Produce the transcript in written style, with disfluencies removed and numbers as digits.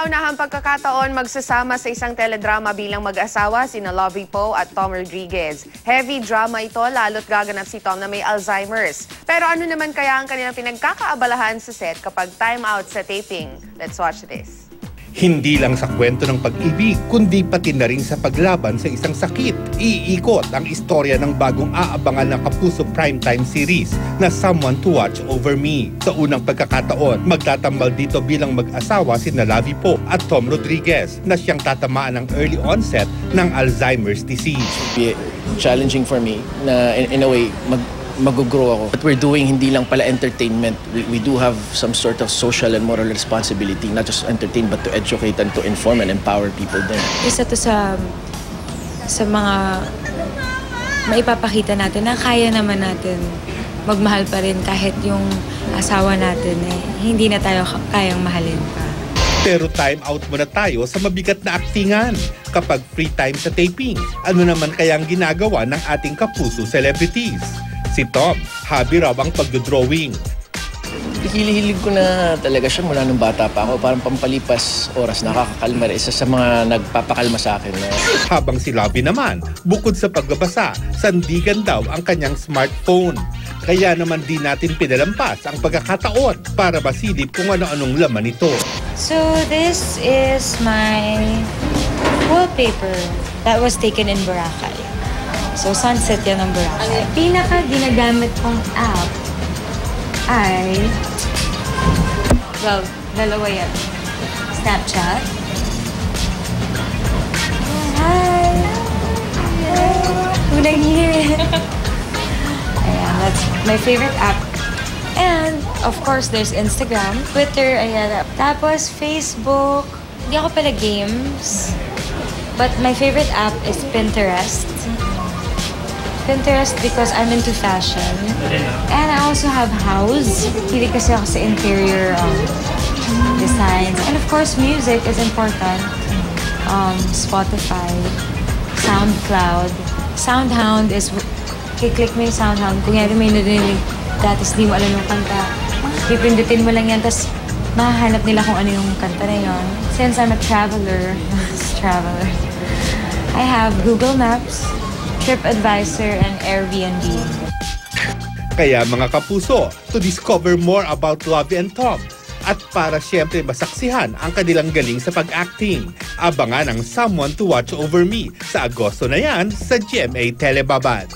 kauna-unahang pagkakataon magsasama sa isang teledrama bilang mag-asawa sina Lovie Poe at Tom Rodriguez. Heavy drama ito lalo't gaganap si Tom na may Alzheimer's. Pero ano naman kaya ang kanilang pinagkakaabalahan sa set kapag time out sa taping? Let's watch this. Hindi lang sa kwento ng pag-ibig, kundi pati na rin sa paglaban sa isang sakit. Iikot ang istorya ng bagong aabangan ng Kapuso primetime series na Someone to Watch Over Me. Sa unang pagkakataon, magtatambal dito bilang mag-asawa sina Lovie Poe at Tom Rodriguez na siyang tatamaan ng early onset ng Alzheimer's disease. Be challenging for me na in a way mag-grow ako. What we're doing hindi lang pala entertainment. We do have some sort of social and moral responsibility, not just entertain but to educate and to inform and empower people din. Isa to sa mga maipapakita natin na kaya naman natin magmahal pa rin kahit yung asawa natin hindi na tayo kayang mahalin pa. Pero time out muna tayo sa mabigat na aktingan. Kapag free time sa taping, ano naman kaya ang ginagawa ng ating kapuso celebrities? Si Tom, hobby raw ang pagdodrawing. Hilig ko na talaga siya mula nung bata pa ako. Parang pampalipas oras, nakakakalma. Isa sa mga nagpapakalma sa akin. Habang si Lovie naman, bukod sa pagbabasa, sandigan daw ang kanyang smartphone. Kaya naman di natin pinalampas ang pagkakataon para masilip kung ano-anong laman ito. So this is my wallpaper that was taken in Boracay. So sunset yan ng Boracay. Pinaka ginagamit kong app ay, well, dalawa yan. Snapchat. Hi! Unang here. Ayan, that's my favorite app. And, of course, there's Instagram, Twitter, ayan. Tapos, Facebook. Hindi ako pala games. But my favorite app is Pinterest. Pinterest because I'm into fashion. And I also have House. Hilig kasi ako sa interior designs. And of course, music is important. Spotify, SoundCloud. Soundhound is, kiklik mo yung Soundhound. Kung yan may narinig, tapos di mo alam yung kanta, pipindutin mo lang yan, tapos mahahanap nila kung ano yung kanta na yun. Since I'm a traveler, I have Google Maps, TripAdvisor, and Airbnb. Kaya mga kapuso, to discover more about Lovie and Tom at para siyempre masaksihan ang kanilang galing sa pag-acting, abangan ang Someone to Watch Over Me sa Agosto na yan sa GMA Telebabad.